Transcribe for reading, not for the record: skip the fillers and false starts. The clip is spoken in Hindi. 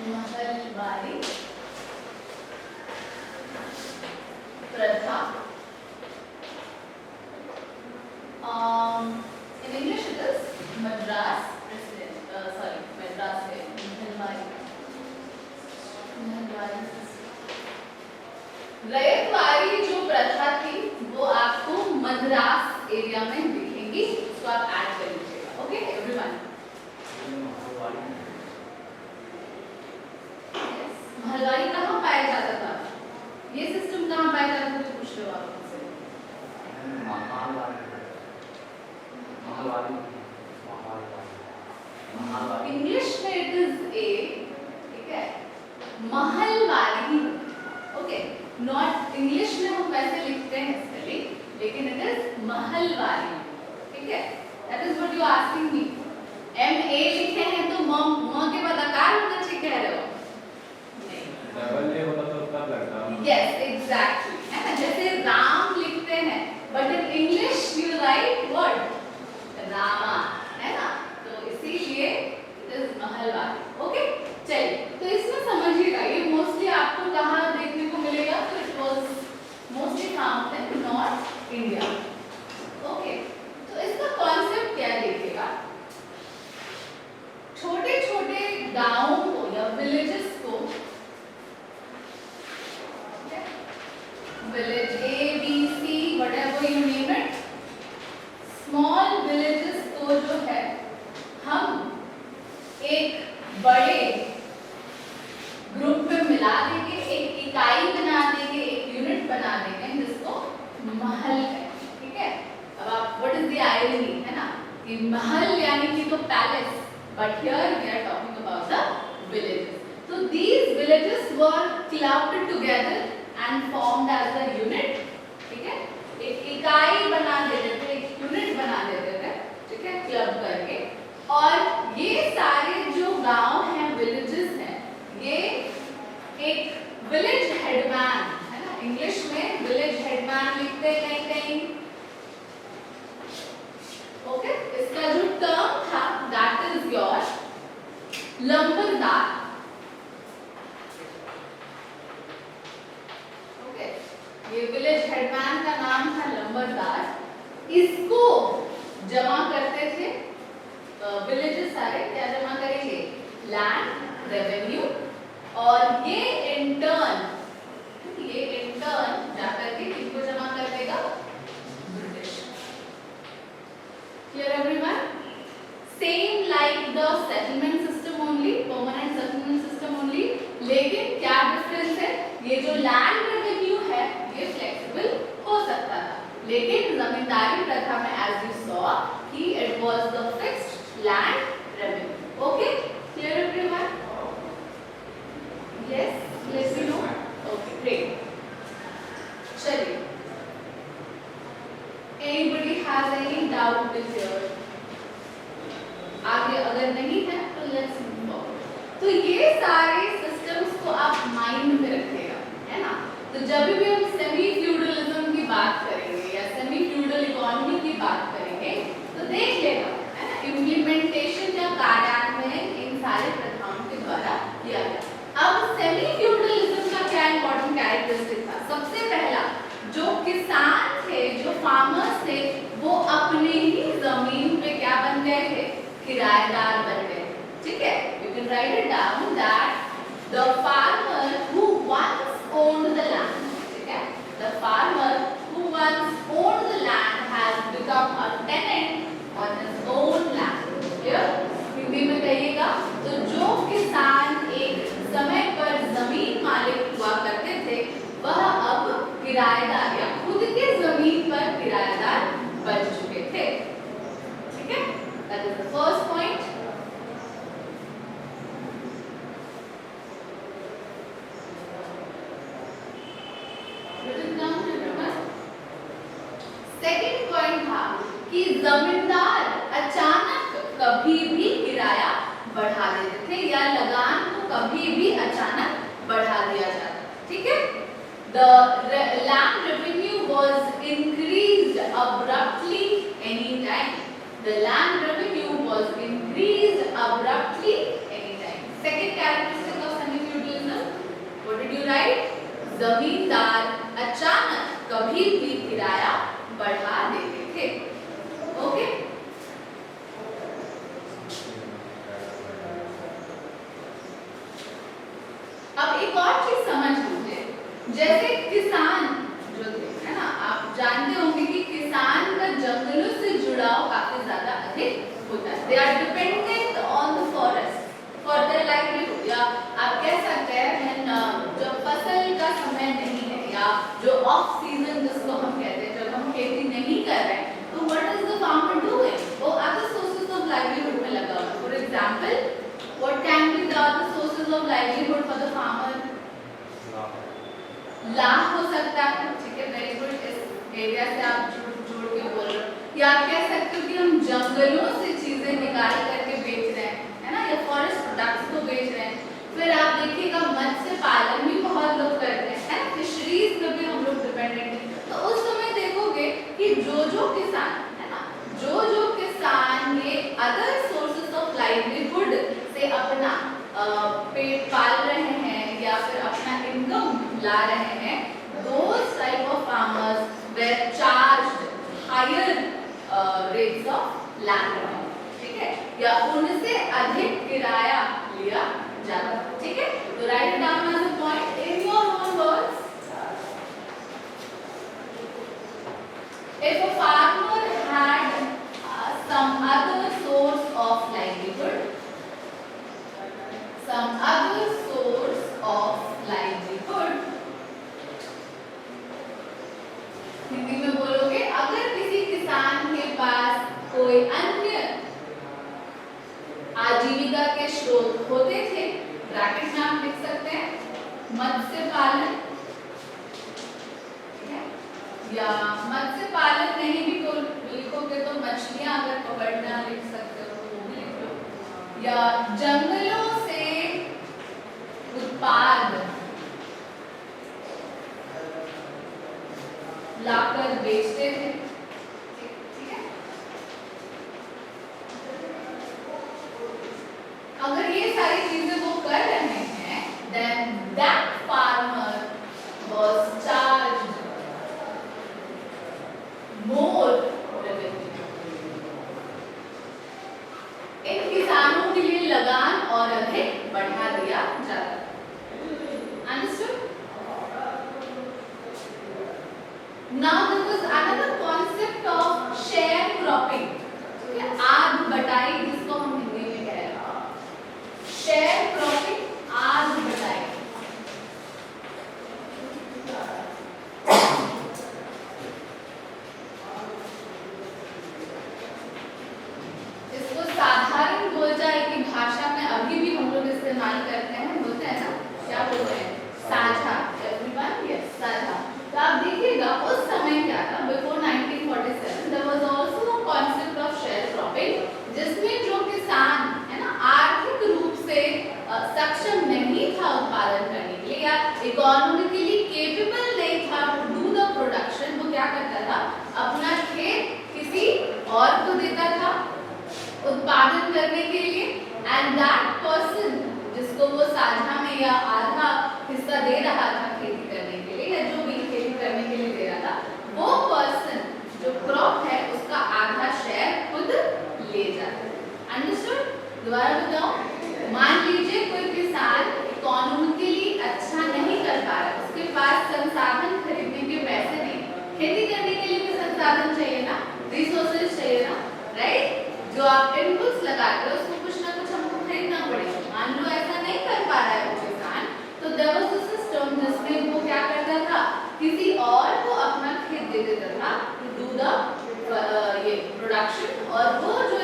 महलवारी प्रथा। In English it is Madras President. Madras है महलवारी। रयतवारी जो प्रथा थी वो आपको मद्रास एरिया में दिखेगी, इसको आप ऐड कर लीजिएगा। Okay everyone. महलवारी कहाँ पाया जाता था? ये सिस्टम कहाँ पाया जाता था? तो पूछ रहे हो आप मुझसे। इंग्लिश में इट इज ए, ठीक है, महलवारी। ओके, नॉट इंग्लिश में हम वैसे लिखते हैं स्पेलिंग, लेकिन इट इज महलवारी, ठीक है। That is what you asking me. M A लिखे हैं तो म के बाद आकार होना चाहिए कह रहे हो? डबल ए होता तो तब लगता। यस एग्जैक्टली, है ना, जैसे राम लिखते हैं but in English you right what Rama, है ना, तो इसीलिए इट इज महलवारी। ओके चलिए, तो इसमें समझिएगा ये मोस्टली आपको कहाँ देखने को मिलेगा? तो it was mostly found in north India. Okay, तो इसका कॉन्सेप्ट क्या देखिएगा, छोटे छोटे गांवों को या विलेजेस को, village A, B, C, whatever you name it, small villages को जो है हम एक बड़े ग्रुप में मिला देंगे, एक इकाई बना देंगे, एक यूनिट बना देंगे जिसको महल कहेंगे, ठीक है। अब आप व्हाट इज द आयरनी, है ना, कि महल यानी कि तो palace, but here we are talking about the villages. तो these villages were clubbed together and formed as a unit, ठीक है, एक इकाई बना देते थे, एक यूनिट बना देते थे, ठीक है, क्लब करके। और ये सारे जो गांव हैं, विलेजेस हैं, ये एक विलेज हेडमैन, है ना, इंग्लिश में विलेज हेडमैन लिखते हैं कहीं कहीं। ओके, इसका जो टर्म था दैट इज योर लंबरदार। ये विलेज हेडमैन का नाम था लंबरदार। इसको जमा करते थे विलेजेस सारे, क्या जमा करेंगे? Land revenue. और ये इंटर्न जाकर के किसको जमा कर देगा? British. Clear everyone? Same like the settlement system only, permanent settlement system only, लेकिन क्या डिफरेंस है? ये जो लैंड रेवेन्यू है ये फ्लेक्सिबल हो सकता था, लेकिन जमींदारी प्रथा में एज यू सॉ कि it was the fixed land revenue. Okay clear everyone? Yes, let me know. Okay great, चलिए, anybody has any doubt here? आगे अगर नहीं है तो लेट्स मूव फॉरवर्ड। तो ये सारे सिस्टम्स को आप माइंड में रखिएगा, है ना। तो जब भी हम सेमी फ्यूडलिज्म की बात करेंगे या सेमी फ्यूडल इकोनॉमी की बात करेंगे तो देख लेगा, है ना, इम्प्लीमेंटेशन या कार्यान्वयन इन सारे प्रथाओं के द्वारा किया गया। अब सेमी फ्यूडलिज्म का क्या इंपॉर्टेंट कैरेक्टरिस्टिक था? सबसे पहला, जो किसान थे, जो फार्मर्स थे, वो अपने ही जमीन पे क्या बन गए थे? किराएदार बन गए, ठीक है। You can write it down that the farmer who once owned the land, ठीक है, the farmer who once owned the land has become a tenant on his own land. Clear? Hindi में कहिएगा, तो जो किसान एक समय पर जमीन मालिक हुआ करते थे वह अब किराएदार या खुद के जमीन पर किराएदार बन चुके थे, ठीक है। That is the first point. Second point था कि जमींदार अचानक कभी भी किराया बढ़ा देते थे या लगान को कभी भी अचानक बढ़ा दिया जाता, ठीक है। The land revenue was increased abruptly anytime. The land revenue was increased abruptly anytime. Second characteristic of जमींदार अचानक कभी भी किराया बढ़ा देते थे। ओके, अब एक और चीज समझ लीजिए, जैसे किसान जो थे, है ना, आप जानते होंगे कि किसान का जंगलों से जुड़ाव काफी ज्यादा अधिक होता है। They are dependent on the forest for their livelihood, या आप कह सकते हैं जब फसल का समय नहीं है या जो ऑफ सीजन जिसको हम कहते हैं, जब हम खेती नहीं कर रहे हैं, तो what is the farmer doing? वो अदर सोर्सेज ऑफ लाइवलीहुड में लगा हुआ है। For example, what can be the other sources of livelihood for the farmer? लाभ हो सकता है, ठीक है, वेरी गुड, इस एरिया से आप जोड़ के बोल रहे हो। या आप कह सकते हो कि हम जंगलों से चीजें निकाल करके बेच रहे हैं, है ना, या फॉरेस्ट प्रोडक्ट्स को बेच रहे हैं। फिर आप देखिएगा मत्स्य पालन भी बहुत लोग करते हैं, है ना, फिशरीज पे भी हम लोग डिपेंडेंट हैं। तो उस समय देखोगे कि जो किसान, है ना, जो किसान ये अदर सोर्सेज ऑफ लाइवलीहुड से अपना पेट पाल रहे हैं या फिर अपना इनकम ला रहे हैं, those type of farmers were charged higher rates of land rent, ठीक है, या उनसे अधिक किराया लिया जाता, ठीक है। तो write it down as a point in your own words. If a farmer had some other source of livelihood, Hindi में बोलोगे, अगर किसी किसान के पास कोई अन्य आजीविका के स्रोत होते थे, ब्रैकेट में आप लिख सकते हैं मत्स्य पालन, या मत्स्य पालन नहीं भी लिखोगे तो मछलियां अगर पकड़ना लिख सकते हो तो वो भी लिख लो, या जंगलों से उत्पाद लाकर बेचते थे, ठीक है। अगर ये सारी चीजें वो कर रहे हैं, then that farmer was charged more revenue। इन किसानों के लिए लगान और अधिक बढ़ा दिया जाता। Understood? Now there was another concept of sharecropping, ठीक है, आग बटाई जिसको हम हिंदी में कह रहे हैं, sharecropping, आग बटाई। इसको साधारण बोलचाल की भाषा में अभी भी हम लोग इस्तेमाल करते हैं, बोलते हैं ना, क्या बोलते हैं, साझा, everyone, yes, साझा। तो आप देखिएगा उस समय क्या था, before 1947 there was also a concept of sharecropping, जिसमें जो किसान है ना आर्थिक रूप से सक्षम नहीं था उत्पादन करने के लिए या इकोनॉमिकली केपेबल नहीं था टू डू द प्रोडक्शन, वो क्या करता था, अपना खेत किसी और को देता था उत्पादन करने के लिए, एंड दैट पर्सन जिसको वो साझा में या आधा हिस्सा दे रहा था खेती करने के लिए या जो भी खेती करने के लिए दे रहा था, वो पर्सन जो क्रॉप है उसका आधा शेयर खुद ले जाता। अंडरस्टूड? दोबारा बताओ, मान लीजिए कोई किसान इकोनॉमिकली अच्छा नहीं कर पा रहा, उसके पास संसाधन खरीदने के पैसे नहीं, खेती करने के लिए भी संसाधन चाहिए ना, रिसोर्सेज चाहिए ना, राइट, जो आप इनपुट्स लगाते हो उसको कुछ ना कुछ हमको खरीदना पड़ेगा। मान लो ऐसा नहीं कर पा रहा है वो किसान, तो देयर वाज अ सिस्टम जिसमें वो क्या करता था, किसी और को अपना खेत दे देता था टू डू द ये प्रोडक्शन, और वो जो